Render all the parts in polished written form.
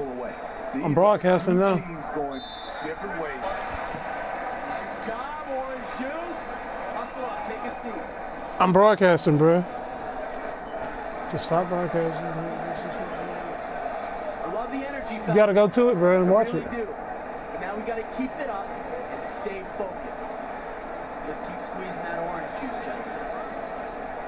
pull away. I'm broadcasting now. Teams going different ways. Nice job, Orange Juice. Hustle up, take a seat. I'm broadcasting, bro. Just stop broadcasting. I love the energy, fellas. You gotta go to it, bro, and watch I really it. do. But now we gotta keep it up and stay focused. Just keep squeezing that orange juice, gentlemen.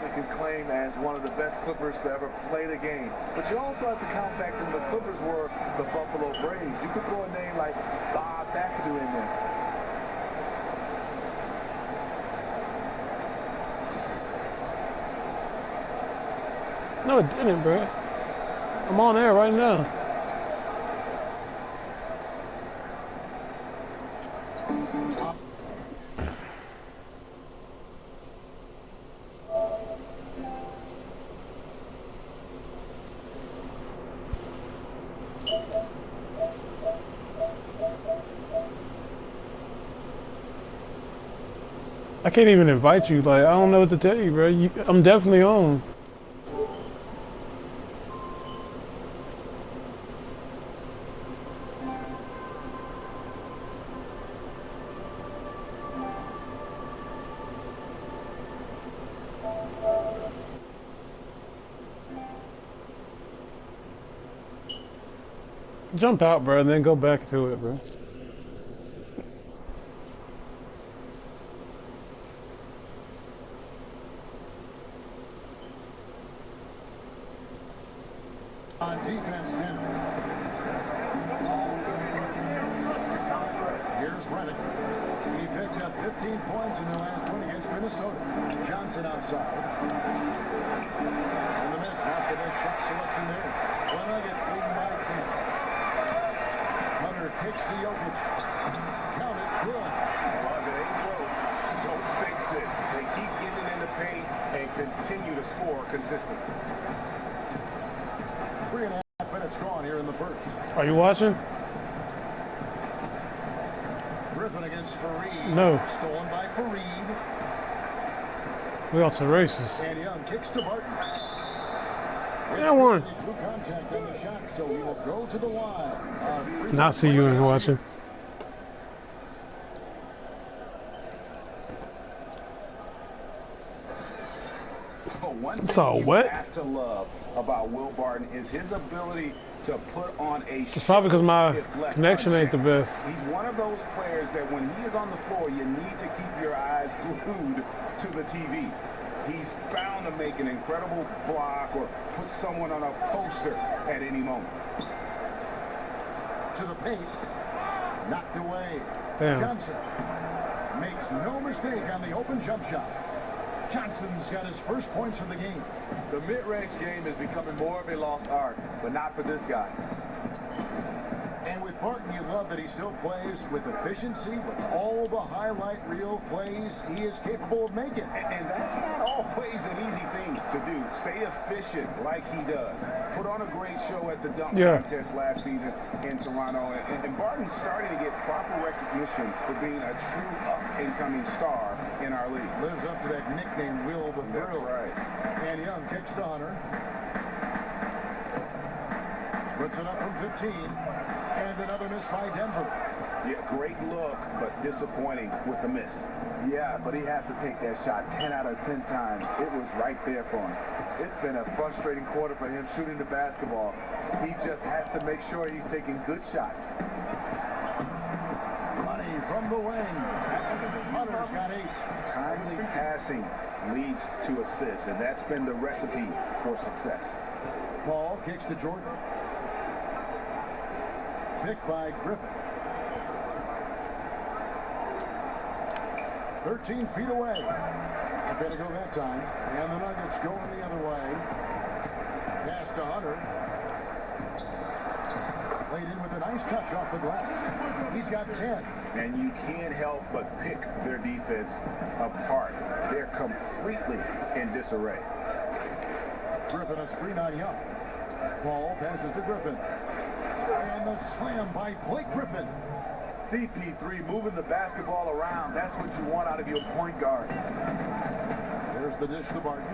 They can claim as one of the best Clippers to ever play the game. But you also have to count back when the Clippers were the Buffalo Braves. You could throw a name like Bob McAdoo in there. No, it didn't, bro. I'm on air right now. I can't even invite you. Like, I don't know what to tell you, bro. I'm definitely on. Jump out, bro, and then go back to it, bro. On defense, Denver. Here's Reddick. He picked up 15 points in their last win against Minnesota. Johnson outside. And the miss, not the best shot selection there. The Nuggets leading by 10. Hunter kicks to Jokic. Count it, good. Well, if it ain't broke, don't fix it. They keep getting in the paint and continue to score consistently. 3.5 minutes gone here in the first. Are you watching? Griffin against Fareed. No. Stolen by Fareed. We on some races. And Young kicks to Barton. Yeah, one. Through contact on the shot, so he will go to the line. Not see you in watching. It's all wet. Have to love about Will Barton is his ability to put on a It's probably because my connection ain't the best. He's one of those players that when he is on the floor, you need to keep your eyes glued to the TV. He's bound to make an incredible block or put someone on a poster at any moment. To the paint. Knocked away. Damn. Johnson makes no mistake on the open jump shot. Johnson's got his first points of the game. The mid-range game is becoming more of a lost art, but not for this guy. And with Barton, you love that he still plays with efficiency, with all the highlight reel plays he is capable of making. And that's not always an easy thing to do. Stay efficient like he does. Put on a great show at the dunk contest last season in Toronto. And Barton's starting to get proper recognition for being a true up-and-coming star in our league. Lives up to that nickname, Will the Thrill. That's right. And Young kicks to Hunter. Puts it up from 15. And another miss by Denver. Yeah, great look, but disappointing with the miss. Yeah, but he has to take that shot 10 out of 10 times. It was right there for him. It's been a frustrating quarter for him shooting the basketball. He just has to make sure he's taking good shots. Money from the wing. Hunter's got 8. Timely passing leads to assists, and that's been the recipe for success. Paul kicks to Jordan. Picked by Griffin. 13 feet away. Better go that time. And the Nuggets going the other way. Pass to Hunter. Played in with a nice touch off the glass. He's got 10. And you can't help but pick their defense apart. They're completely in disarray. Griffin a screen on Young. Paul passes to Griffin. And the slam by Blake Griffin. CP3 moving the basketball around. That's what you want out of your point guard. There's the dish to Barton.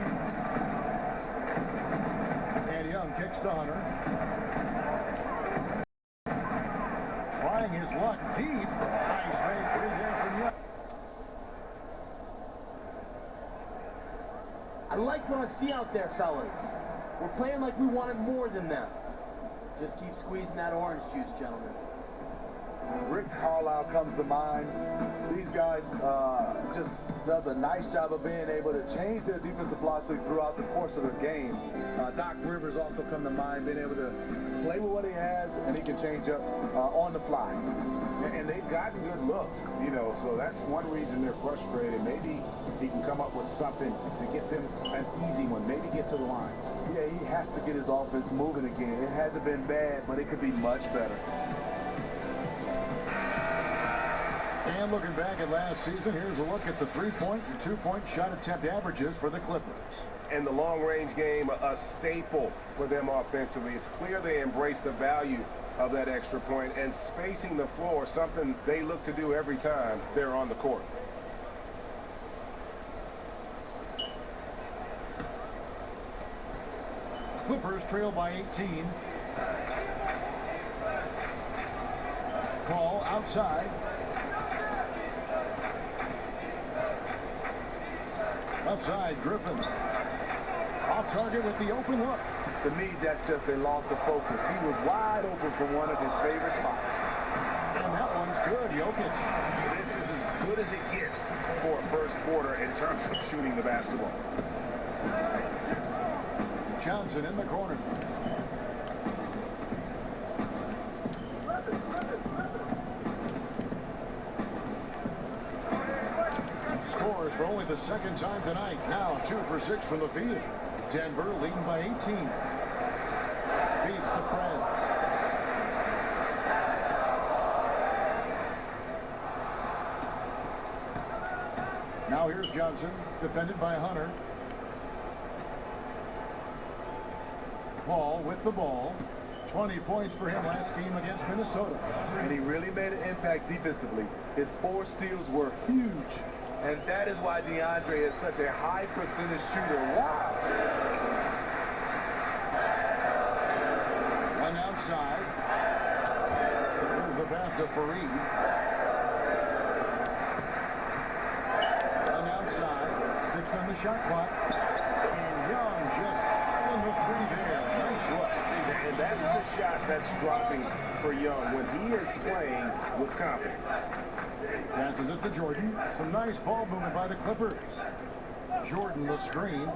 And Young kicks to Hunter. trying his luck deep. Nice made free there from Young. I like what I see out there, fellas. We're playing like we wanted more than them. Just keep squeezing that orange juice, gentlemen. Rick Carlisle comes to mind. These guys just does a nice job of being able to change their defensive philosophy throughout the course of the game. Doc Rivers also come to mind, being able to play with what he has, and he can change up on the fly. And they've gotten good looks, you know, so that's one reason they're frustrated. Maybe he can come up with something to get them an easy one, maybe get to the line. Yeah, he has to get his offense moving again. It hasn't been bad, but it could be much better. And looking back at last season, here's a look at the 3-point and 2-point shot attempt averages for the Clippers. And the long-range game, a staple for them offensively. It's clear they embrace the value of that extra point, and spacing the floor, something they look to do every time they're on the court. Clippers trail by 18. Ball outside. Left side, Griffin. Off target with the open look. To me, that's just a loss of focus. He was wide open for one of his favorite spots. And that one's good, Jokic. This is as good as it gets for a first quarter in terms of shooting the basketball. Johnson in the corner. Scores for only the second time tonight. Now 2 for 6 from the field. Denver leading by 18. Beats the Preds. Now here's Johnson, defended by Hunter. Paul with the ball. 20 points for him last game against Minnesota. And he really made an impact defensively. His 4 steals were huge. And that is why DeAndre is such a high percentage shooter. Wow. One outside. Here's the pass to Fareed. One outside. 6 on the shot clock. And Young just on the 3 there. Nice look. And that's the shot that's dropping for Young when he is playing with confidence. Passes it to Jordan. Some nice ball movement by the Clippers. Jordan the screen.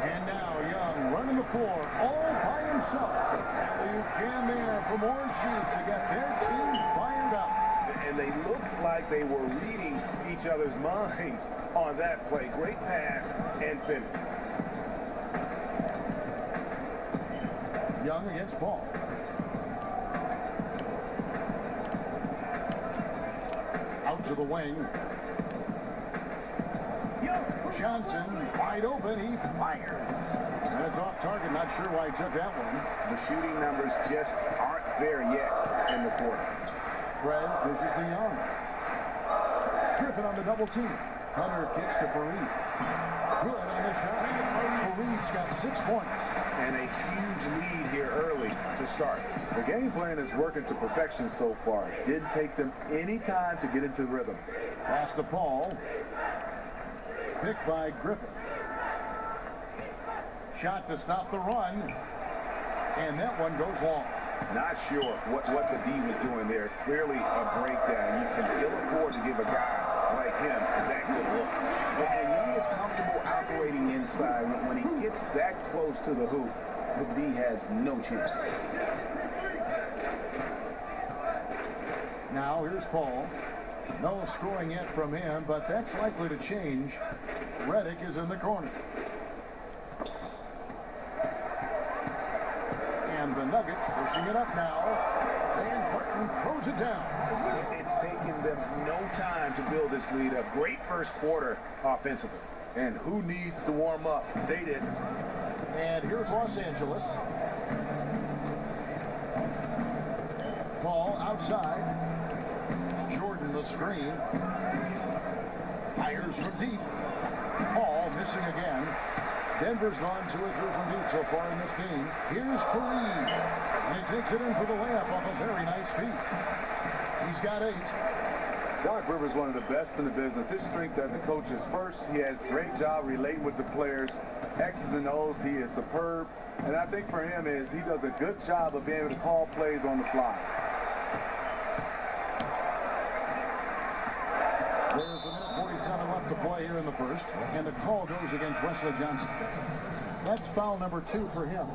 And now Young running the floor all by himself. Alley-oop jam there from Orange Juice to get their team fired up. And they looked like they were reading each other's minds on that play. Great pass and finish. Young against Paul. Out to the wing. Johnson wide open. He fires. And it's off target. Not sure why he took that one. The shooting numbers just aren't there yet in the quarter. Prez dishes to Young. Griffin on the double team. Hunter kicks to Fareed. Good on the shot. Fareed's got 6 points. And a huge lead here early to start. The game plan is working to perfection so far. Didn't take them any time to get into rhythm. Pass to Paul. Picked by Griffin. Shot to stop the run. And that one goes long. Not sure what the D was doing there. Clearly a breakdown. You can ill afford to give a guy like him that good look. And he is comfortable operating inside. When he gets that close to the hoop, the D has no chance. Now here's Paul. No scoring yet from him, but that's likely to change. Reddick is in the corner. And the Nuggets pushing it up now. And Burton throws it down. It's taken them no time to build this lead up. Great first quarter offensively. And who needs to warm up? They did. And here's Los Angeles. Paul outside. Jordan the screen. Fires from deep. Paul missing again. Denver's gone 2 or 3 from deep so far in this game. Here's Fareed. And he takes it in for the layup off a very nice feed. He's got 8. Doc Rivers is one of the best in the business. His strength as a coach is first, he has a great job relating with the players. X's and O's, he is superb. And I think for him is he does a good job of being able to call plays on the fly. There's a minute 47 left to play here in the first, and the call goes against Wesley Johnson. That's foul number 2 for him.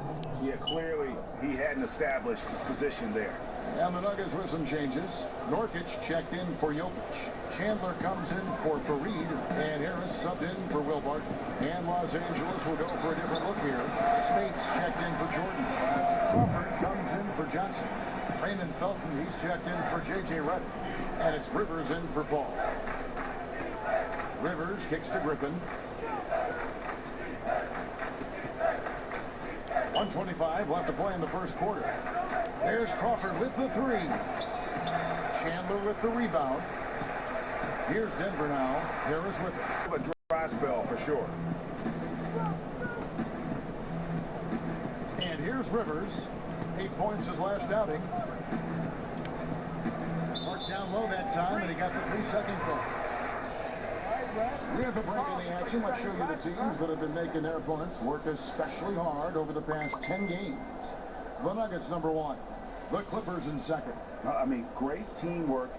Yeah, clearly he hadn't established position there. And the Nuggets with some changes. Norkic checked in for Jokic. Chandler comes in for Fareed, and Harris subbed in for Wilbart. And Los Angeles will go for a different look here. Spates checked in for Jordan. Crawford comes in for Johnson. Raymond Felton, he's checked in for J.J. Redick. And it's Rivers in for Paul. Rivers kicks to Griffin. 1:25 left to play in the first quarter. There's Crawford with the 3. Chandler with the rebound. Here's Denver now. Harris with it. A dry spell for sure. And here's Rivers. 8 points his last outing. Marked down low that time, and he got the 3-second call. We have a break in the action. Let's show you the teams that have been making their opponents work especially hard over the past 10 games. The Nuggets, number 1. The Clippers in second. I mean, great teamwork.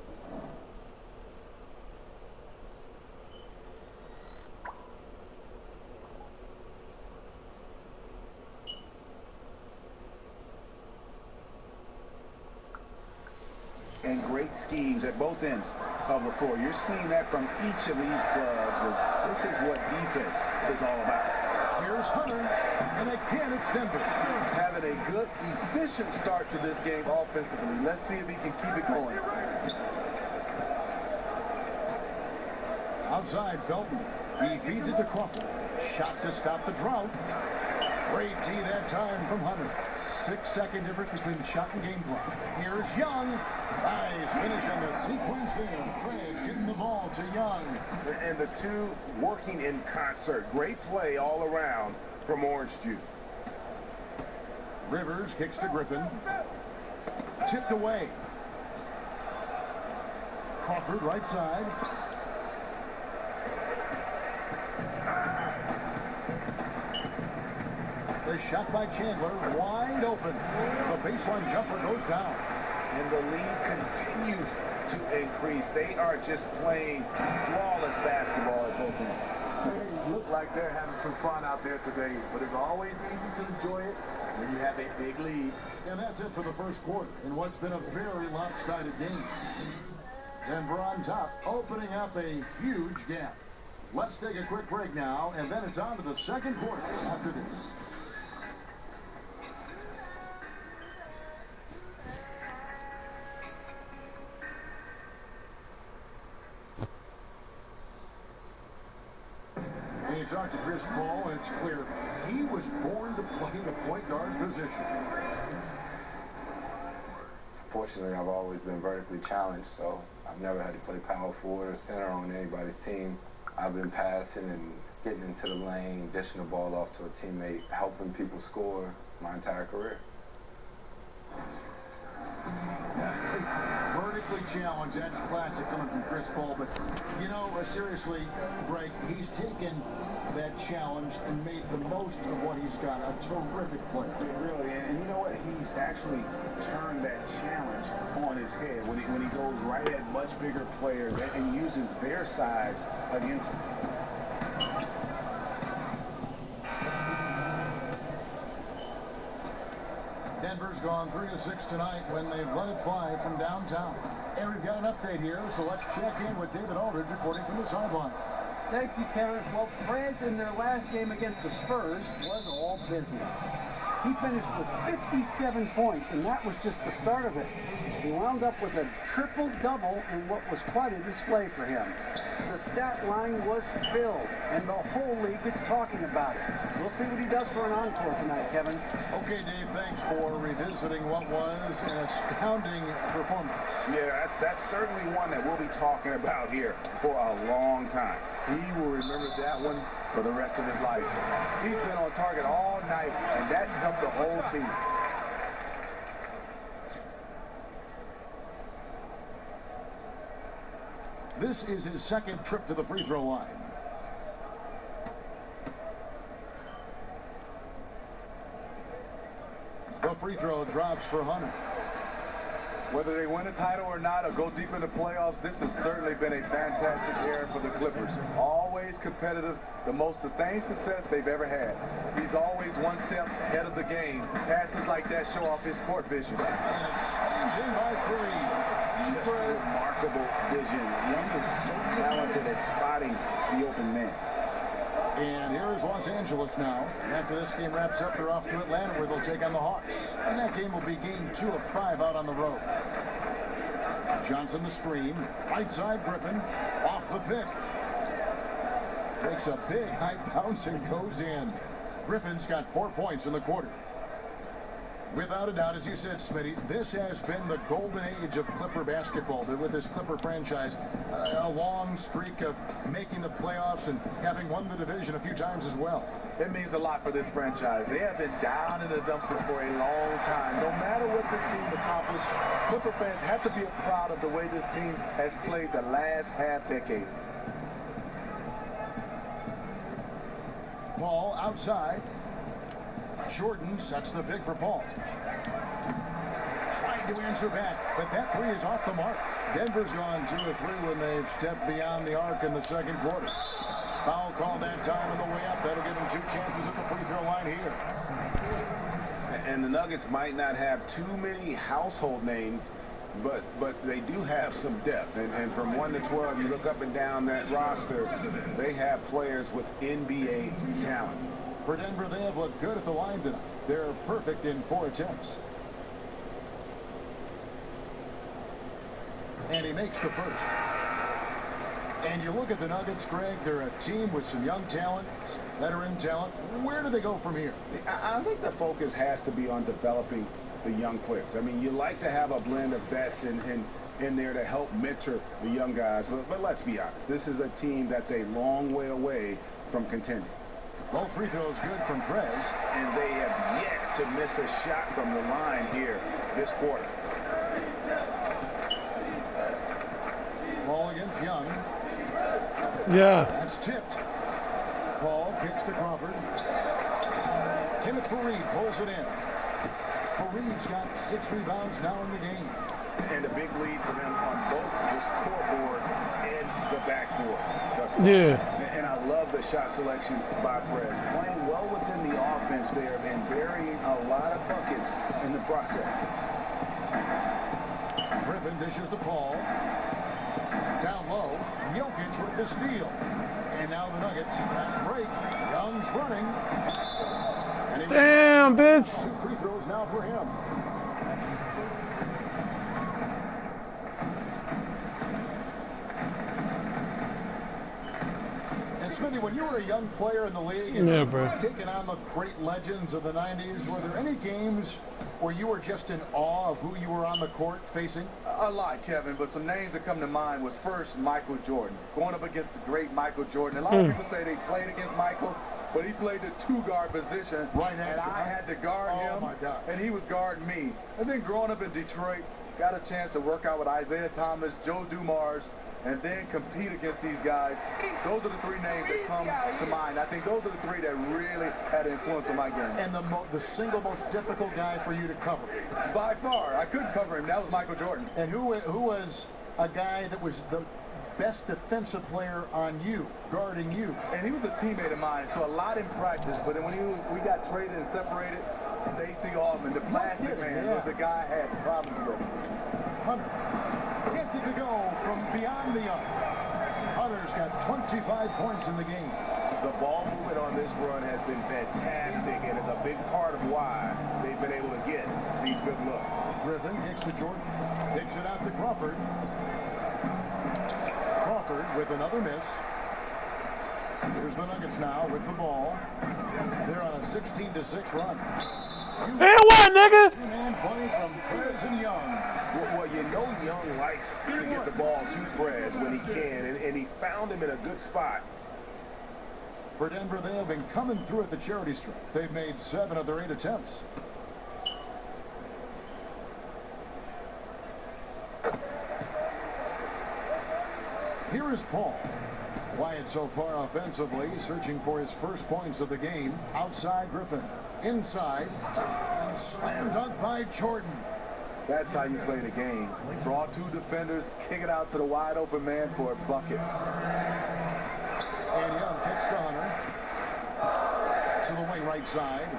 And great schemes at both ends of the floor. You're seeing that from each of these clubs. This is what defense is all about. Here's Hunter, and again it's Denver. Having a good, efficient start to this game offensively. Let's see if he can keep it going. Outside, Felton. He feeds it to Crawford. Shot to stop the drought. Great D that time from Hunter. 6-second difference between the shot and game clock. Here's Young. Nice finish on the sequence there. Trez getting the ball to Young. And the two working in concert. Great play all around from Orange Juice. Rivers kicks to Griffin. Tipped away. Crawford right side. The shot by Chandler, wide open. The baseline jumper goes down. And the lead continues to increase. They are just playing flawless basketball at both ends. They look like they're having some fun out there today, but it's always easy to enjoy it when you have a big lead. And that's it for the first quarter in what's been a very lopsided game. Denver on top, opening up a huge gap. Let's take a quick break now, and then it's on to the second quarter after this. When you talk to Chris Paul, it's clear he was born to play the point guard position. Fortunately, I've always been vertically challenged, so I've never had to play power forward or center on anybody's team. I've been passing and getting into the lane, dishing the ball off to a teammate, helping people score my entire career. Vertically challenged, that's classic coming from Chris Paul, but you know, seriously, Greg, he's taken that challenge and made the most of what he's got. A terrific play. Really, and you know what? He's actually turned that challenge on his head when he goes right at much bigger players and uses their size against them. Denver's gone 3-6 tonight when they've let it fly from downtown. And we've got an update here, so let's check in with David Aldridge according to the sideline. Thank you, Kevin. Well, France in their last game against the Spurs was all business. He finished with 57 points, and that was just the start of it. He wound up with a triple-double in what was quite a display for him. The stat line was filled, and the whole league is talking about it. We'll see what he does for an encore tonight, Kevin. Okay, Dave, thanks for revisiting what was an astounding performance. Yeah, that's certainly one that we'll be talking about here for a long time. He will remember that one for the rest of his life. He's been on target all night, and that's helped the whole team. This is his second trip to the free throw line. The free throw drops for Hunter. Whether they win a title or not or go deep in the playoffs, this has certainly been a fantastic era for the Clippers. Always competitive, the most sustained success they've ever had. He's always one step ahead of the game. Passes like that show off his court vision. And it's in by three. Just remarkable vision. Young is so talented at spotting the open man. And here is Los Angeles now. After this game wraps up, they're off to Atlanta where they'll take on the Hawks. And that game will be game 2 of 5 out on the road. Johnson the screen. Right side, Griffin. Off the pick. Makes a big high bounce and goes in. Griffin's got 4 points in the quarter. Without a doubt, as you said, Smitty, this has been the golden age of Clipper basketball. With this Clipper franchise, a long streak of making the playoffs and having won the division a few times as well. It means a lot for this franchise. They have been down in the dumpsters for a long time. No matter what this team accomplished, Clipper fans have to be proud of the way this team has played the last half-decade. Paul outside. Jordan sets the pick for Paul. Trying to answer back, but that three is off the mark. Denver's gone 2 of 3 when they've stepped beyond the arc in the second quarter. Foul call that time on the way up. That'll give them 2 chances at the free throw line here. And the Nuggets might not have too many household names, but they do have some depth. And from 1 to 12, you look up and down that roster, they have players with NBA talent. For Denver, they have looked good at the line tonight. They're perfect in 4 attempts. And he makes the first. And you look at the Nuggets, Greg, they're a team with some young talent, veteran talent. Where do they go from here? I think the focus has to be on developing the young players. I mean, you like to have a blend of vets in there to help mentor the young guys. But let's be honest, this is a team that's a long way away from contending. Both free throws good from Trez. And they have yet to miss a shot from the line here this quarter. Ball against Young. Yeah. That's tipped. Paul kicks to Crawford. Kenneth Fareed pulls it in. Fareed's got 6 rebounds now in the game. And a big lead for them on both the scoreboard and the backboard. Yeah. And I love the shot selection by Perez. Playing well within the offense there and burying a lot of buckets in the process. Griffin dishes the Paul. Down low, Jokic with the steal. And now the Nuggets, fast break. Young's running. And damn, bitch. 2 free throws now for him. And Smitty, when you were a young player in the league and taking on the great legends of the 90s, were there any games where you were just in awe of who you were on the court facing? A lot, Kevin, but some names that come to mind was first Michael Jordan. Going up against the great Michael Jordan. A lot of people say they played against Michael, but he played the 2-guard position, and I had to guard him, and he was guarding me. And then growing up in Detroit, got a chance to work out with Isaiah Thomas, Joe Dumars, and then compete against these guys. Those are the 3 names that come to mind. I think those are the 3 that really had an influence on my game. And the single most difficult guy for you to cover? By far. I couldn't cover him. That was Michael Jordan. And who was a guy that was the best defensive player on you, guarding you? And he was a teammate of mine, so a lot in practice. But then when we got traded and separated, Stacey Altman, the plastic man, was the guy I had problems with. Hunter gets it to go from beyond the arc. Hunter's got 25 points in the game. The ball movement on this run has been fantastic, and is a big part of why they've been able to get these good looks. Griffin kicks to Jordan, takes it out to Crawford. Crawford with another miss. Here's the Nuggets now with the ball. They're on a 16-6 run. Hey, what, nigga? And play from Perez and Young. Well, you know Young likes to get the ball to Perez when he can, and he found him in a good spot. For Denver, they have been coming through at the charity stripe. They've made 7 of their 8 attempts. Here is Paul. Quiet so far offensively, searching for his first points of the game. Outside Griffin. Inside. And slam dunk by Jordan. That's how you play the game. Draw 2 defenders, kick it out to the wide open man for a bucket. And Young kicks to Hunter. To the wing right side.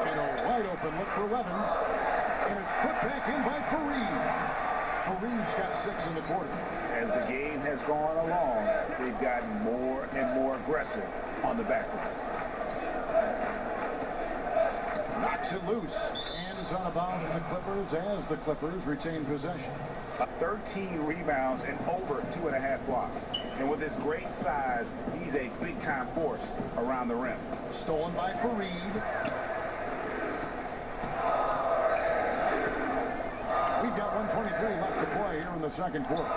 And a wide open look for Evans. And it's put back in by Fareed. Fareed's got 6 in the quarter. As the game has gone along, they've gotten more and more aggressive on the back line. Knocks it loose and is out of bounds to the Clippers as the Clippers retain possession. 13 rebounds and over 2.5 blocks. And with his great size, he's a big-time force around the rim. Stolen by Fareed. We've got 1:23 left to play here in the second quarter.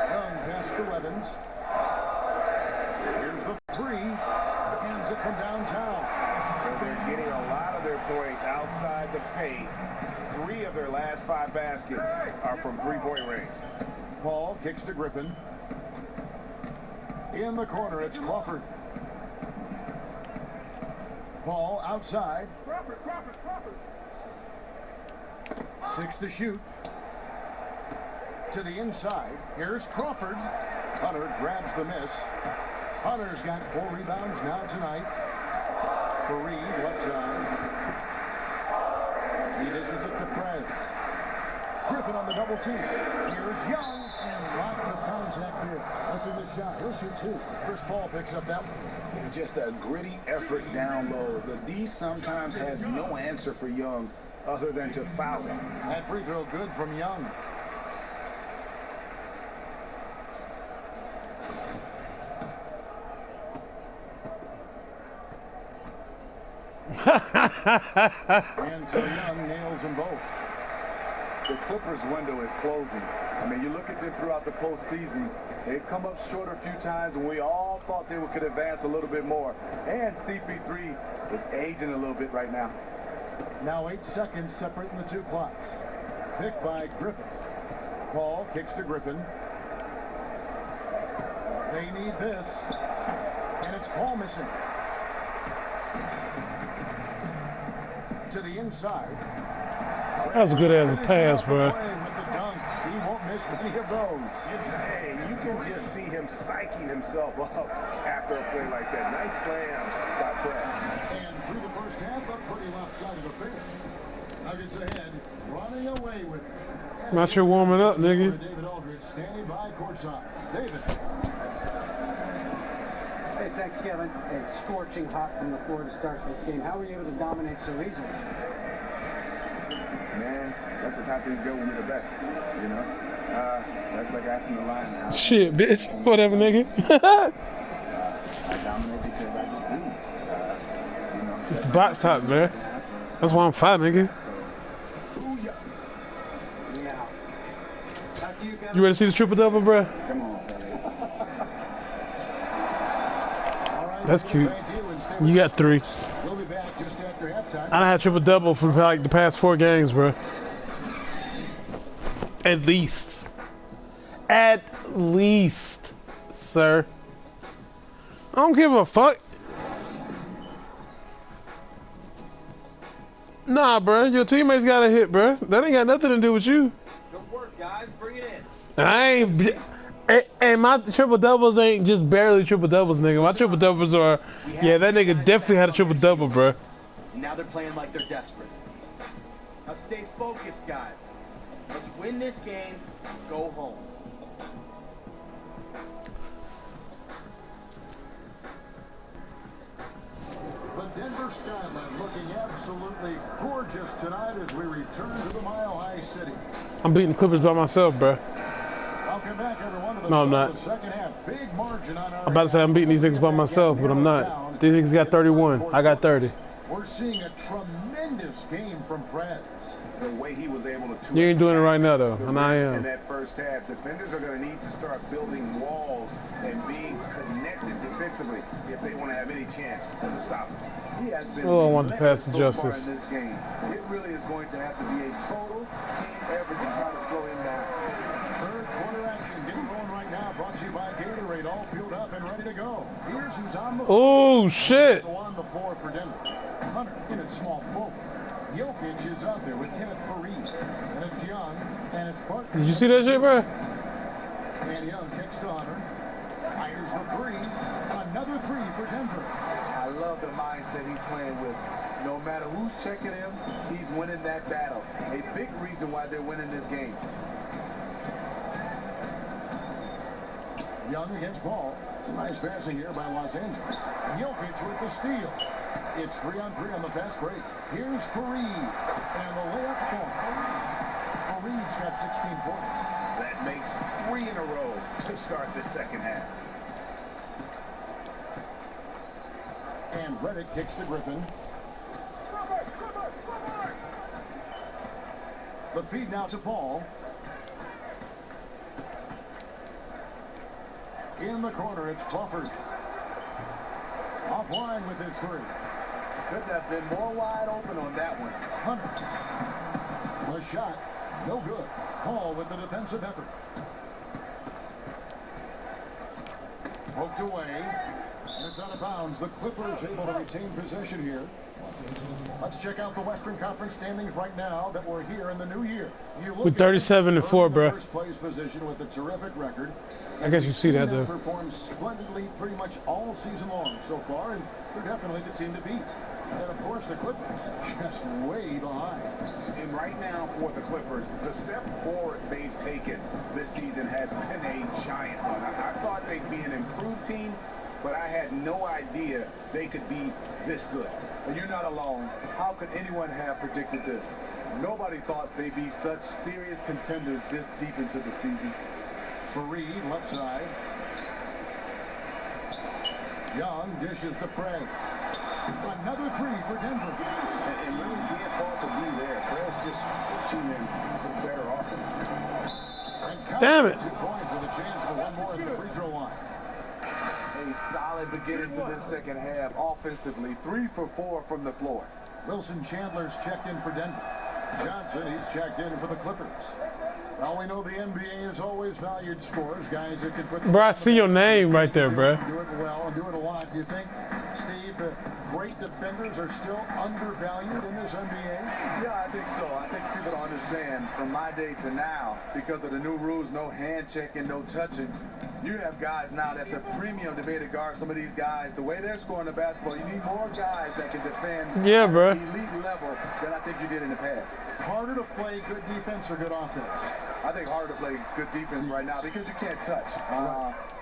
Young pass to Evans. Here's the 3. Hands it from downtown. So they're getting a lot of their points outside the paint. 3 of their last 5 baskets are from three-point range. Paul kicks to Griffin. In the corner, it's Crawford. Paul outside. 6 to shoot. To the inside. Here's Crawford. Hunter grabs the miss. Hunter's got 4 rebounds now tonight. Fareed left side. He dishes it to Prez. Griffin on the double team. Here's Young. And lots of contact here. Missing the shot. He'll shoot 2. Chris Paul picks up that one. Just a gritty effort down low. The D sometimes has no answer for Young other than to foul him. That free throw good from Young. And so Young nails them both. The Clippers' window is closing. I mean, you look at them throughout the postseason, they've come up short a few times, and we all thought they could advance a little bit more. And CP3 is aging a little bit right now. Now 8 seconds separating the 2 clocks. Picked by Griffin. Paul kicks to Griffin. They need this. And it's Paul missing. To the inside. That was a good ass pass, bro. With the dunk. He won't miss many of those. Hey, you can just see him psyching himself up after a play like that. Nice slam by Prez. And through the first half, a pretty lopsided affair. Nuggets ahead, running away with it. Not sure warming up, nigga. David Aldridge standing by courtside. David. Hey, thanks, Kevin. It's scorching hot from the floor to start this game. How were you able to dominate so easily? Man, that's just how things go when you're the best, you know? That's like asking the line now. Shit, bitch. Whatever, nigga. I dominate because I just do. You know, It's box top, man. That's why I'm fat, nigga. Yeah. After you, Kevin. You ready to see the triple-double, bro? Come on, fellas. That's cute. You got 3. We'll be back just after halftime. I done had triple-double for like the past 4 games, bro. At least. At least, sir. I don't give a fuck. Nah, bro. Your teammates got a hit, bro. That ain't got nothing to do with you. Good work, guys. Bring it in. And I ain't... And my triple-doubles ain't just barely triple-doubles, nigga. My triple-doubles are... Yeah, that nigga definitely had a triple-double, bro. Now they're playing like they're desperate. Now stay focused, guys. Let's win this game. Go home. The Denver skyline looking absolutely gorgeous tonight as we return to the Mile High City. I'm beating the Clippers by myself, bro. Welcome back, everyone, to the No, I'm not. second half. Big margin on our I'm about to say I'm beating these niggas by myself, but I'm not. These niggas got 31. I got 30. We're seeing a tremendous game from Prez. The way he was able to... You ain't doing it right now, though, and I In am. that first half, defenders are going to need to start building walls and being connected defensively if they want to have any chance to stop him. He has been Oh, I want to pass to so far Justice. in this game. It really is going to have to be a total team effort to try to slow him down. Third quarter action getting going right now. Brought to you by Gatorade. All filled up and ready to go. Here's who's on the Oh, shit. So on the floor for Denver. Hunter in at small forward. Jokic is out there with Kenneth Fareed. And it's Young. And it's Barton. Did you see that shit, bro? And Young kicks to Hunter. Fires the three. Another three for Denver. I love the mindset he's playing with. No matter who's checking him, he's winning that battle. A big reason why they're winning this game. Young against Ball. Nice passing here by Los Angeles. Jokic with the steal. It's 3-on-3 on the fast break. Here's Fareed. And the layup point. Fareed's got 16 points. That makes 3 in a row to start the second half. And Reddick kicks to Griffin. The feed now to Paul. In the corner, it's Crawford. Offline with his three. Couldn't have been more wide open on that one. Hunter. The shot, no good. Paul with the defensive effort. Poked away. And it's out of bounds. The Clippers able to retain possession here. Let's check out the Western Conference standings right now that we're here in the new year. You look With 37-4, bro. First place position with a terrific record. I guess you see that, though. Performed splendidly pretty much all season long so far, and they're definitely the team to beat. And of course, the Clippers just way behind. And right now for the Clippers, the step forward they've taken this season has been a giant one. I thought they'd be an improved team, but I had no idea they could be this good. And you're not alone. How could anyone have predicted this? Nobody thought they'd be such serious contenders this deep into the season. Fareed, left side. Young dishes to Prez. Another three for Denver. And really can't fault the D there. Prez just shooting in better offense. Damn it. 2 points with a chance for one more at the free throw line. A solid beginning to this second half offensively. 3 for 4 from the floor. Wilson Chandler's checked in for Denver. Johnson, he's checked in for the Clippers. Well, we know the NBA has always valued scores, guys that can put... Bro, I see your name right there, bro. Do it well and do it a lot. Do you think, Steve, the great defenders are still undervalued in this NBA? Yeah, I think so. I think people don't understand from my day to now, because of the new rules, no hand checking, no touching. You have guys now that's a premium to be able to guard some of these guys. The way they're scoring the basketball, you need more guys that can defend Yeah, bro. at the elite level than I think you did in the past. Harder to play good defense or good offense? I think harder to play good defense right now because you can't touch.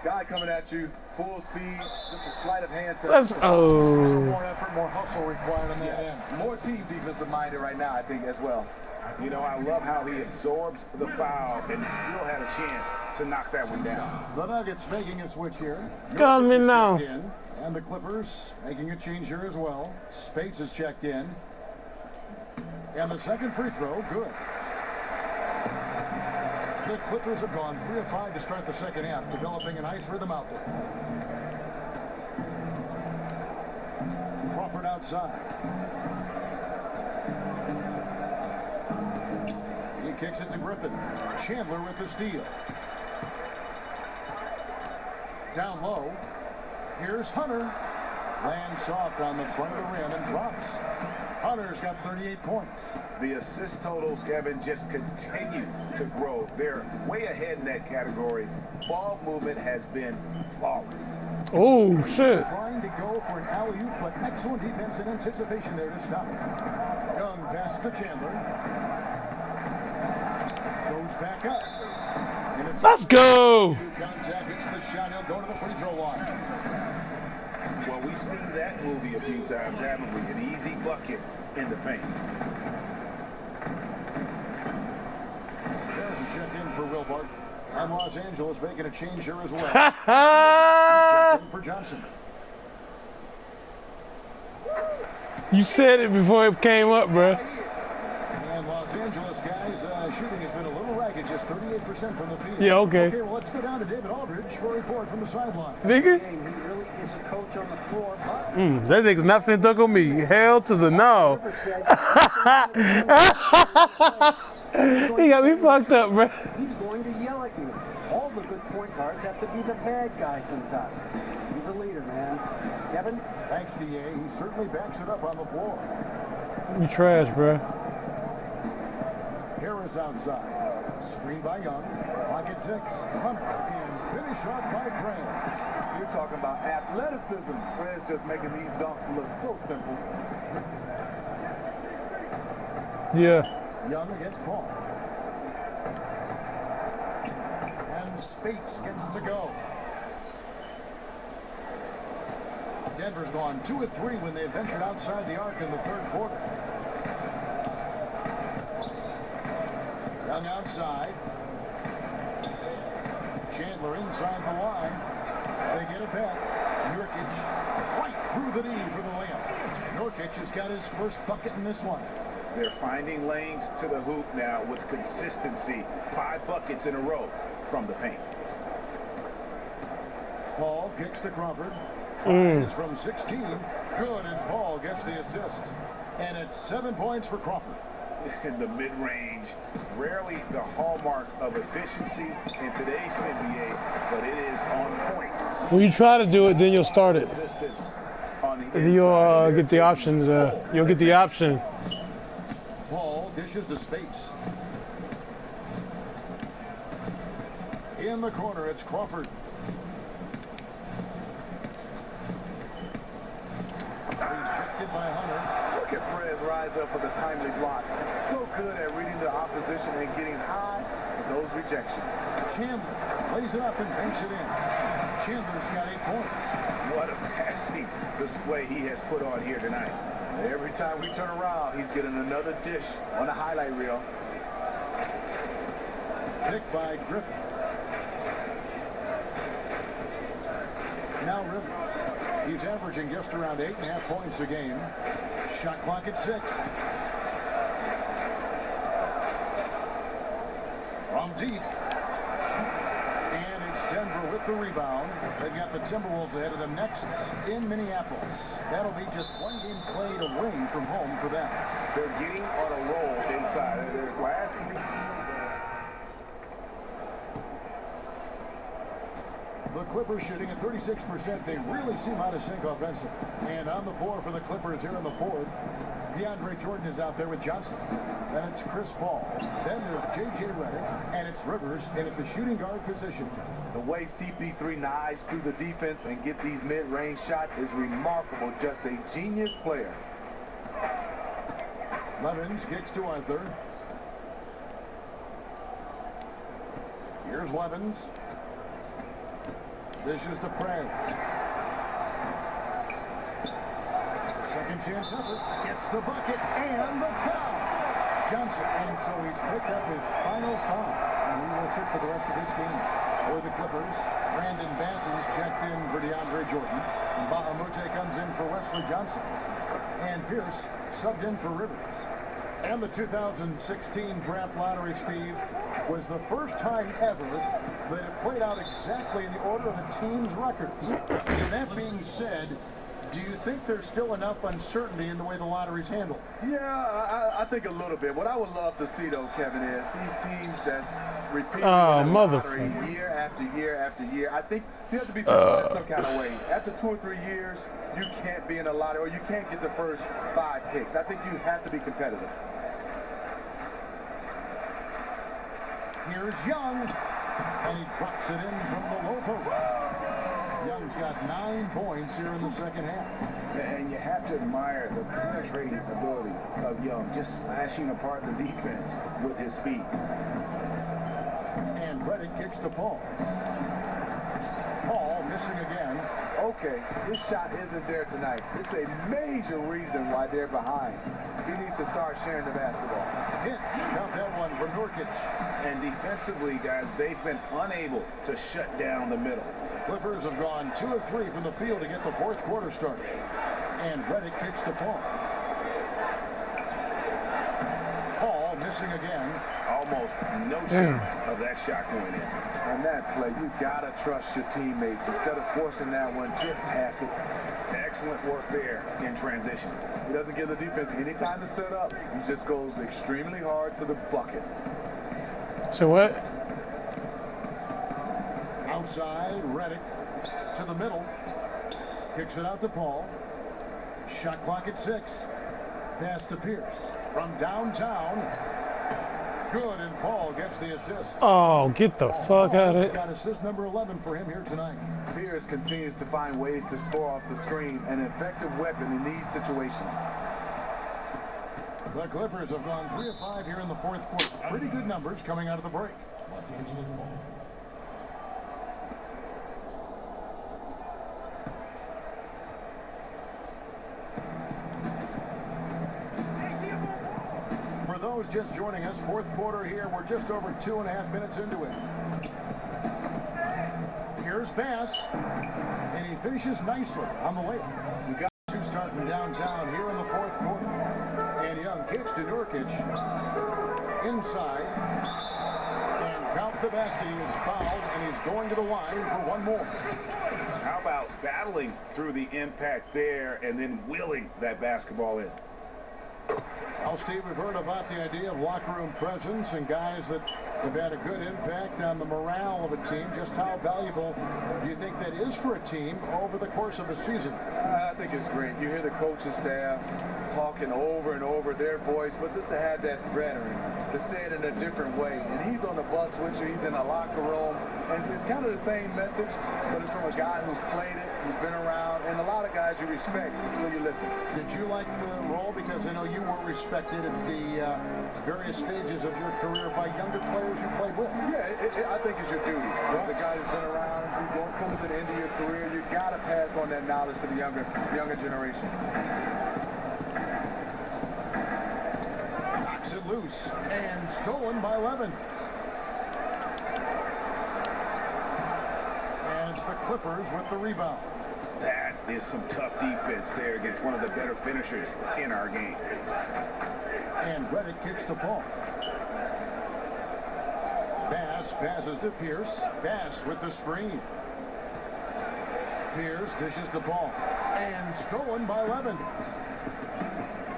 Guy coming at you, full speed, just a sleight of hand touch. Let's More effort, more hustle required on that end. More team defensive minded right now, I think, as well. You know, I love how he absorbs the foul and still had a chance to knock that one down. The Nuggets making a switch here. Come in Jokic is now. checked in, and the Clippers making a change here as well. Spates is checked in. And the second free throw, good. The Clippers have gone 3 of 5 to start the second half, developing a nice rhythm out there. Crawford outside. He kicks it to Griffin. Chandler with the steal. Down low. Here's Hunter. Lands soft on the front of the rim and drops. Hunter's got 38 points. The assist totals, Kevin, just continue to grow. They're way ahead in that category. Ball movement has been flawless. Oh, shit. Trying to go for an alley-oop, but excellent defense and anticipation there to stop it. Young passes to Chandler. Goes back up. And it's Let's go. contact, hits the shot. He'll go to the free throw line. Well, we've seen that movie a few times, haven't we? An easy bucket in the paint. There's a check-in for Wilbart. And Los Angeles making a change here as well. Ha ha. For Johnson. You said it before it came up, bro. And Los Angeles guys, shooting has been a little ragged, just 38% from the field. Yeah, okay. Okay, well, let's go down to David Aldridge for a report from the sideline. Nigga. He really is a coach on the floor, but That nigga's not finna talk on me. Hell to the no. He got me fucked up, bro. he's going to yell at you. All the good point guards have to be the bad guy sometimes. He's a leader, man. Kevin? Thanks, DA. He certainly backs it up on the floor. You trash, bro. Harris outside. Screen by Young. Pocket 6. Hunter. And finish off by Prez. You're talking about athleticism. Prez just making these dunks look so simple. Yeah. Young against Paul. And Spates gets to go. Denver's gone 2 of 3 when they ventured outside the arc in the third quarter. Young outside. Chandler inside the line. They get it back. Nurkic right through the knee for the layup. Nurkic has got his first bucket in this one. They're finding lanes to the hoop now with consistency. 5 buckets in a row from the paint. Paul kicks to Crawford. Tries from 16. Good, and Paul gets the assist. And it's 7 points for Crawford. In the mid-range, rarely the hallmark of efficiency in today's NBA, but it is on point. When you try to do it, then you'll start it. Resistance on the And then you'll inside. get the options. You'll get the option. Paul dishes to Spates. In the corner, it's Crawford. Rejected by Hunter. Look at Prez rise up for the timely block. So good at reading the opposition and getting high with those rejections. Chandler lays it up and banks it in. Chandler's got 8 points. What a passing display he has put on here tonight. Every time we turn around, he's getting another dish on the highlight reel. Picked by Griffin. Now Rivers. He's averaging just around 8.5 points a game. Shot clock at 6. From deep. And it's Denver with the rebound. They've got the Timberwolves ahead of them next in Minneapolis. That'll be just 1 game played away from home for them. They're getting on a roll inside. Their last The Clippers shooting at 36%. They really seem out of sync offensively. And on the floor for the Clippers here in the fourth, DeAndre Jordan is out there with Johnson. Then it's Chris Paul. Then there's J.J. Redick. And it's Rivers in at the shooting guard position. The way CP3 knives through the defense and get these mid-range shots is remarkable. Just a genius player. Levins kicks to Arthur. Here's Levins. Dishes to Prez. Second chance effort. Gets the bucket and the foul. Johnson. And so he's picked up his final foul. And he will sit for the rest of this game. For the Clippers, Brandon Bass is checked in for DeAndre Jordan. And Bahamute comes in for Wesley Johnson. And Pierce subbed in for Rivers. And the 2016 draft lottery, Steve, was the first time ever that it played out exactly in the order of the team's records. So that being said, do you think there's still enough uncertainty in the way the lottery's handled? Yeah, I think a little bit. What I would love to see, though, Kevin, is these teams that's repeating the lottery year after year after year. I think you have to be prepared in some kind of way. After 2 or 3 years, you can't be in a lottery, or you can't get the first 5 picks. I think you have to be competitive. Here's Young, and he drops it in from the low post. Young's got 9 points here in the second half. And you have to admire the penetrating ability of Young, just slashing apart the defense with his speed. And Redick kicks to Paul. Paul missing again. Okay, his shot isn't there tonight. It's a major reason why they're behind. He needs to start sharing the basketball. Hits. Got that one from Nurkic. And defensively, guys, they've been unable to shut down the middle. Clippers have gone 2 of 3 from the field to get the fourth quarter started. And Redick kicks to Paul. Paul missing again. Almost no chance of that shot going in. On that play, you gotta trust your teammates. Instead of forcing that one, just pass it. Excellent work there in transition. He doesn't give the defense any time to set up. He just goes extremely hard to the bucket. So what? Outside, Reddick to the middle. Kicks it out to Paul. Shot clock at 6. Pass to Pierce from downtown. Good, and Paul gets the assist. Oh, get the fuck out of it. Got assist number 11 for him here tonight. Pierce continues to find ways to score off the screen, an effective weapon in these situations. The Clippers have gone 3 of 5 here in the fourth quarter. Pretty good numbers coming out of the break. For those just joining us, fourth quarter here, we're just over 2.5 minutes into it. Here's pass, and he finishes nicely on the way. We got 2 start from downtown here in the fourth quarter. And Young kicks to Nurkic inside, and count the basket. He is fouled, and he's going to the line for one more. How about battling through the impact there and then willing that basketball in? Well, Steve, we've heard about the idea of locker room presence and guys that have had a good impact on the morale of a team. Just how valuable do you think that is for a team over the course of a season? I think it's great. You hear the coaching staff talking over and over their voice, but just to have that veteran to say it in a different way. And he's on the bus with you. He's in a locker room. And it's kind of the same message, but it's from a guy who's played it, who's been around, and a lot of guys you respect, so you listen. Did you like the role? Because I know you were respected at the various stages of your career by younger players you played with. Yeah, I think it's your duty. The guy who's been around, who's going to come to the end of your career, you got to pass on that knowledge to the younger generation. Knocks it loose and stolen by Levin. And it's the Clippers with the rebound. That is some tough defense there against one of the better finishers in our game. And Reddick kicks the ball. Bass passes to Pierce. Bass with the screen. Pierce dishes the ball. And stolen by Levin.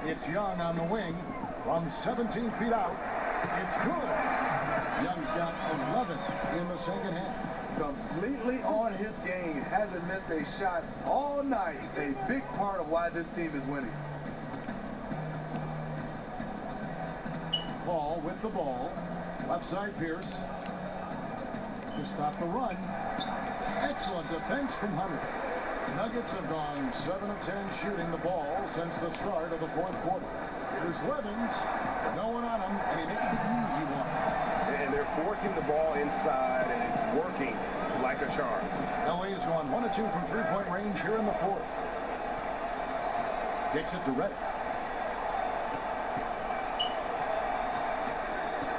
It's Young on the wing from 17 feet out. It's good. Young's got 11 in the second half. Completely on his game. Hasn't missed a shot all night. A big part of why this team is winning. Paul with the ball. Left side Pierce. To stop the run. Excellent defense from Hunter. Nuggets have gone 7 of 10 shooting the ball since the start of the fourth quarter. Here's Levins. No one on him, and he makes the easy one. And they're forcing the ball inside, and it's working like a charm. LA has gone 1 of 2 from three-point range here in the fourth. Kicks it to Reddick.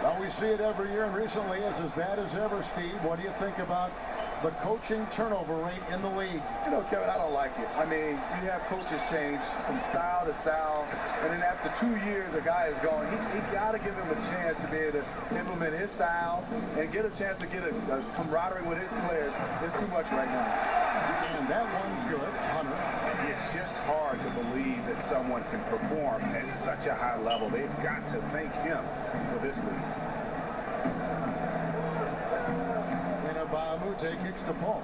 Well, we see it every year, and recently it's as bad as ever, Steve. What do you think about the coaching turnover rate in the league? You know, Kevin, I don't like it. I mean, you have coaches change from style to style, and then after 2 years, a guy is gone. He got to give him a chance to be able to implement his style and get a chance to get a camaraderie with his players. It's too much right now. And that one's good. Hunter. It's just hard to believe that someone can perform at such a high level. They've got to thank him for this league. Bahamute kicks the ball.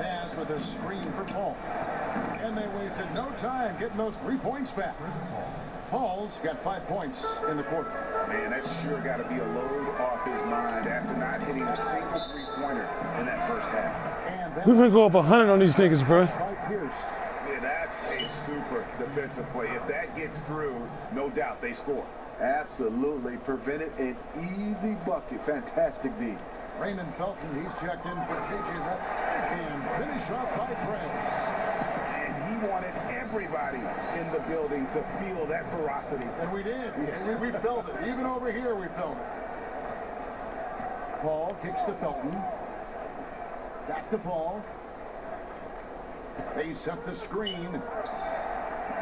Pass with a screen for Paul. And they wasted no time getting those 3 points back. Paul's got 5 points in the quarter. Man, that's sure got to be a load off his mind after not hitting a single three-pointer in that first half. We're going to go up 100 on these niggas, bro. Yeah, that's a super defensive play. If that gets through, no doubt they score. Absolutely. Prevented an easy bucket. Fantastic D. Raymond Felton, he's checked in for J.J. and finished off by Franz. And he wanted everybody in the building to feel that ferocity. And we did. Yeah. We felt it. Even over here, we felt it. Paul kicks to Felton. Back to Paul. They set the screen.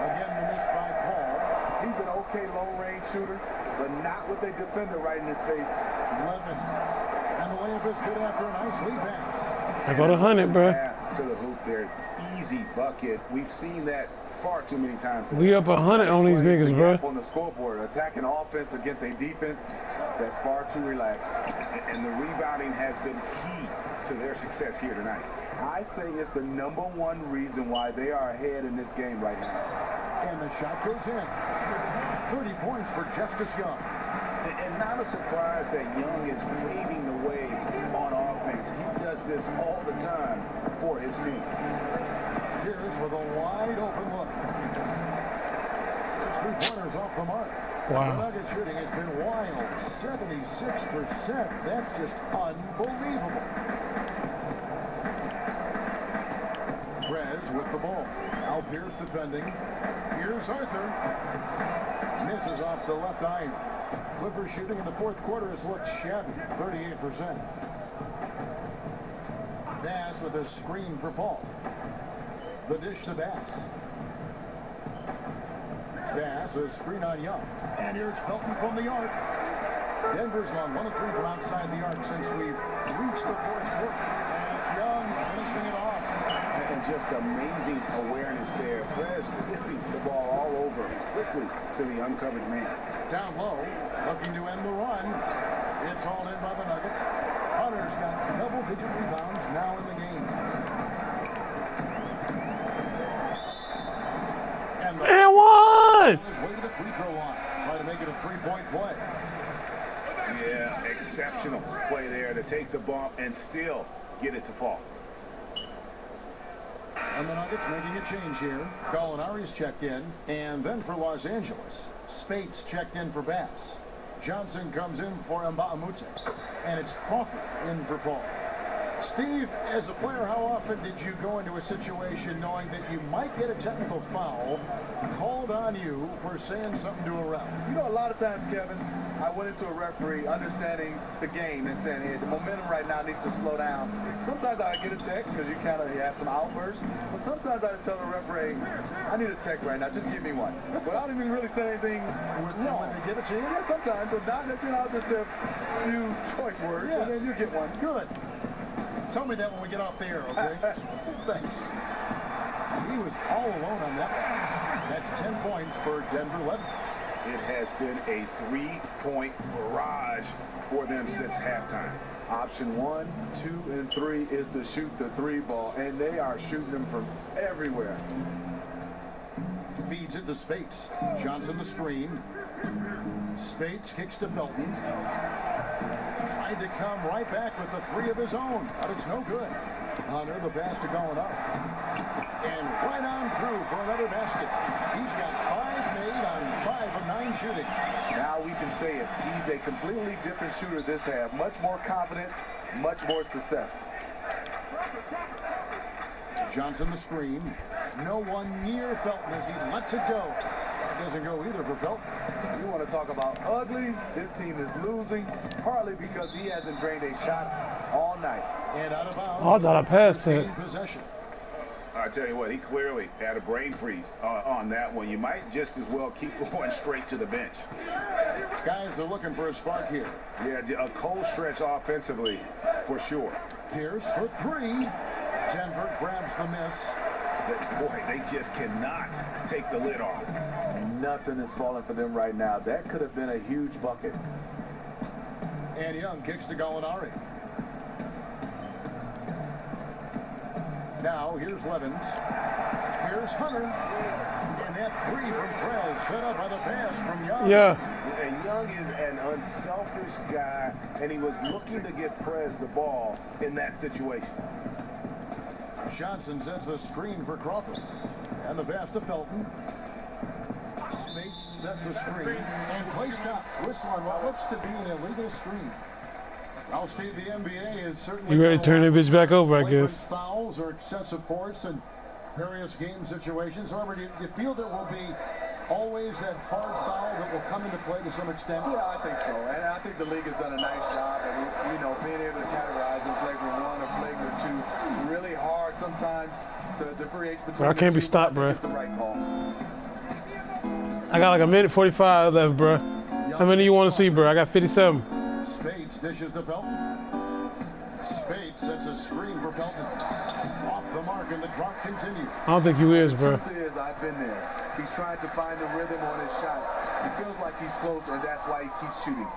Again, the miss by Paul. He's an okay long-range shooter, but not with a defender right in his face. Levens. And the layup is good after a nice lead pass. I got 100, bro. To the hoop there. Easy bucket. We've seen that far too many times. We up 100 on these niggas, bro. On the scoreboard, attacking offense against a defense that's far too relaxed. And the rebounding has been key to their success here tonight. I say it's the #1 reason why they are ahead in this game right now. And the shot goes in. 30 points for Justice Young. And not a surprise that Young is paving the way on offense. He does this all the time for his team. Here's with a wide open look. There's 3-pointers off the mark. Wow. The Nuggets shooting has been wild. 76%. That's just unbelievable. Prez with the ball. Al Pierce defending. Here's Arthur. Misses off the left iron. Clippers shooting in the fourth quarter has looked shabby. 38%. Bass with a screen for Paul. The dish to Bass. Bass, a screen on Young. And here's Felton from the arc. Denver's gone 1 of 3 from outside the arc since we've reached the fourth quarter. And it's Young finishing it off. And just amazing awareness there. Prez whipping the ball all over quickly to the uncovered man. Down low, looking to end the run. It's hauled in by the Nuggets. Hunter's got double-digit rebounds now in the game. And one! His way to the free throw line. Try to make it a 3-point play. Yeah, exceptional play there to take the bump and still get it to fall. And the Nuggets making a change here. Gallinari's checked in. And then for Los Angeles, Spates checked in for Bass. Johnson comes in for Mbamute. And it's Crawford in for Paul. Steve, as a player, how often did you go into a situation knowing that you might get a technical foul called on you for saying something to a ref? You know, a lot of times, Kevin, I went into a referee understanding the game and saying, hey, the momentum right now needs to slow down. Sometimes I get a tech because you kind of have some outbursts. But sometimes I tell the referee, I need a tech right now. Just give me one. Without even really saying anything wrong. When they give it to you? Yeah, sometimes. But not that, I'll just have a few choice words, and then you get one. Good. Tell me that when we get off the air, okay? Thanks. He was all alone on that one. That's 10 points for Denver Levens. It has been a 3-point barrage for them since halftime. Option 1, 2, and 3 is to shoot the 3 ball, and they are shooting them from everywhere. Feeds it to Spates. Johnson the screen. Spates kicks to Felton. Tried to come right back with the 3 of his own, but it's no good. Hunter, the pass to Gallinari. And right on through for another basket. He's got 5 made on 5 of 9 shooting. Now we can say it. He's a completely different shooter this half. Much more confidence, much more success. Johnson the screen. No one near Felton as he lets it go. That doesn't go either for Felton. You want to talk about ugly? This team is losing, partly because he hasn't drained a shot all night. And out of bounds. Oh, I thought I passed it. Possession. I tell you what, he clearly had a brain freeze on that one. You might just as well keep going straight to the bench. Guys are looking for a spark here. Yeah, a cold stretch offensively for sure. Pierce for 3. Denver grabs the miss. Boy, they just cannot take the lid off. Nothing is falling for them right now. That could have been a huge bucket. And Young kicks to Gallinari. Now, here's Levens. Here's Hunter. And that 3 from Prez set up by the pass from Young. Yeah. And Young is an unselfish guy, and he was looking to get Prez the ball in that situation. Johnson sets the screen for Crawford. And the pass to Felton. Spates sets the screen. And play stop. Whistle on what looks to be an illegal screen. Now, Steve, the NBA is certainly... You ready to turn that bitch back over, I guess. Fouls or excessive force in various game situations. However, do you feel there will be always that hard foul that will come into play to some extent? Yeah, I think so. And I think the league has done a nice job of, being able to categorize in flagrant 1 or flagrant 2. Really hard sometimes to differentiate between I can't be stopped, bro. It's the right call. I got like a minute 45 left, bro. How many you want to see, bro? I got 57. Spades dishes to Felton. Spades sets a screen for Felton. Off the mark, and the drop continues. I don't think you is, bro. The truth is, I've been there. He's trying to find the rhythm on his shot. He feels like he's close, and that's why he keeps shooting.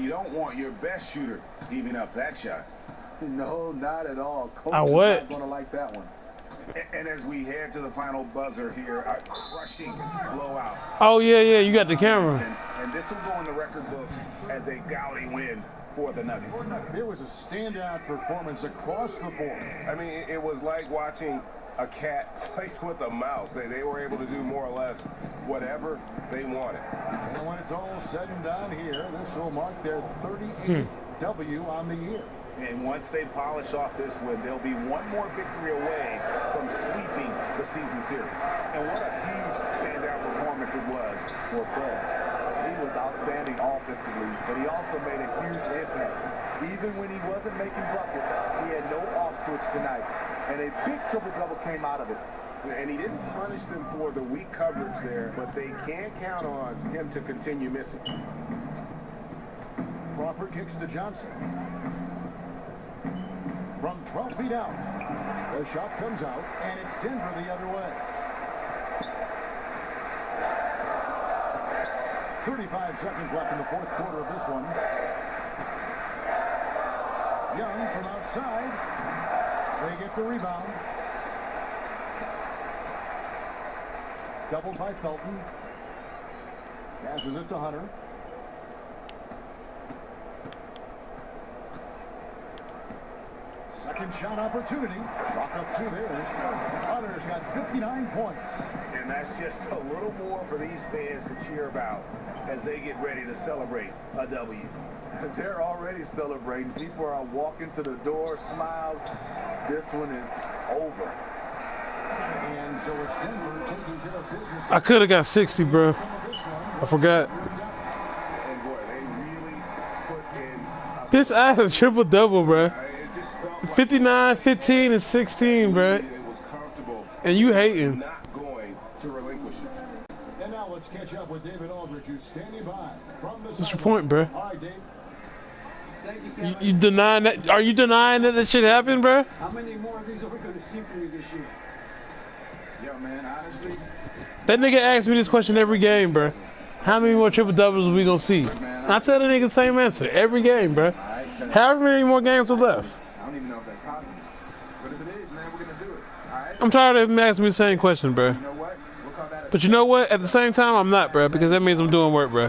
You don't want your best shooter giving up that shot. No, not at all. Coach I is would. not going to like that one. And as we head to the final buzzer here, a crushing blowout. Oh, yeah, yeah, you got the camera. And this will go in the record books as a gaudy win for the Nuggets. It was a standout performance across the board. I mean, it was like watching a cat play with a mouse. They were able to do more or less whatever they wanted. And when it's all said and done here, this will mark their 38th W on the year. And once they polish off this win, they'll be one more victory away from sweeping the season series. And what a huge standout performance it was for Fred. He was outstanding offensively, but he also made a huge impact. Even when he wasn't making buckets, he had no off switch tonight. And a big triple-double came out of it. And he didn't punish them for the weak coverage there, but they can't count on him to continue missing. Crawford kicks to Johnson. From 12 feet out, the shot comes out, and it's Denver the other way. 35 seconds left in the fourth quarter of this one. Young from outside. They get the rebound. Doubled by Felton. Passes it to Hunter. Second shot opportunity. Chalk up two there. Hunter's got 59 points. And that's just a little more for these fans to cheer about as they get ready to celebrate a W. They're already celebrating. People are walking to the door, smiles. This one is over. And so it's Denver taking care of business. I could have got 60, bro. I forgot. And boy, they really put in a This I had a triple-double, bro. it just felt like 59, 15, and 16, bro. it was comfortable. And you hating. Not going to relinquish it. And now let's catch up with David Aldridge, who's standing by from the What's your point, bro? All right, Dave. Thank you, Kevin. You denying that? Are you denying that this shit happened, bro? How many more of these are we going to see from you this year? Yo, man, honestly, That nigga asks me this question every game, bro. How many more triple doubles are we gonna see? I tell the nigga the same answer every game, bro. However many more games are left. I don't even know if that's possible. But if it is, man, we're going to do it. All right? I'm tired of him asking me the same question, bro. You know what? We'll call that a But you know what? At the same time, I'm not, bro, because that means I'm doing work, bro.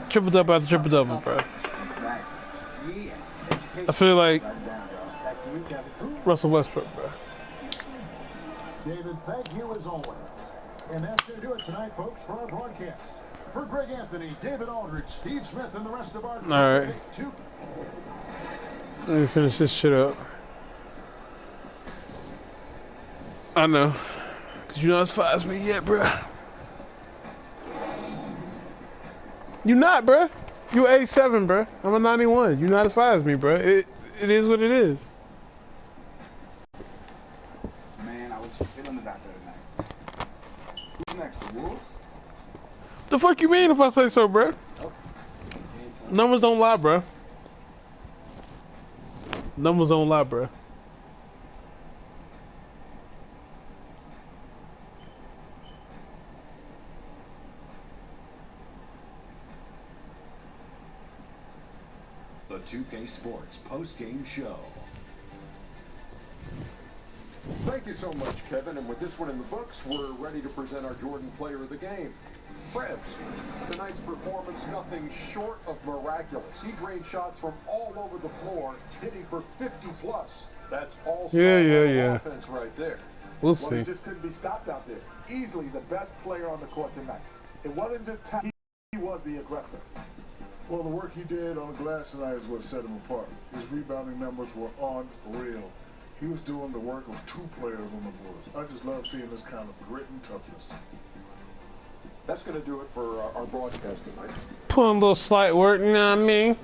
Triple double after triple double, bro. exactly. I feel like Russell Westbrook, bro. David, thank you as always. And that's going to do it tonight, folks, for our broadcast. For Greg Anthony, David Aldridge, Steve Smith, and the rest of our All right. Let me finish this shit up. I know. Because you're not as fast as me yet, bro. You're not, bro. You're 87, bro. I'm a 91. You're not as fast as me, bro. It is what it is. Man, I was feeling the doctor tonight. Who's next? The Wolves? The fuck you mean if I say so, bro? Numbers don't lie, bro. Numbers don't lie, bro. The 2K Sports post-game show. Thank you so much, Kevin. And with this one in the books, we're ready to present our Jordan Player of the Game. Fred, tonight's performance, nothing short of miraculous. He drained shots from all over the floor, hitting for 50+. That's all-star Yeah. offense right there. We'll Well, see. he just couldn't be stopped out there. Easily the best player on the court tonight. It wasn't just time. He was the aggressor. Well, the work he did on the glass tonight is what set him apart. His rebounding numbers were unreal. He was doing the work of two players on the Bulls. I just love seeing this kind of grit and toughness. That's going to do it for our broadcast tonight. Put on a little slight work, you know what I mean?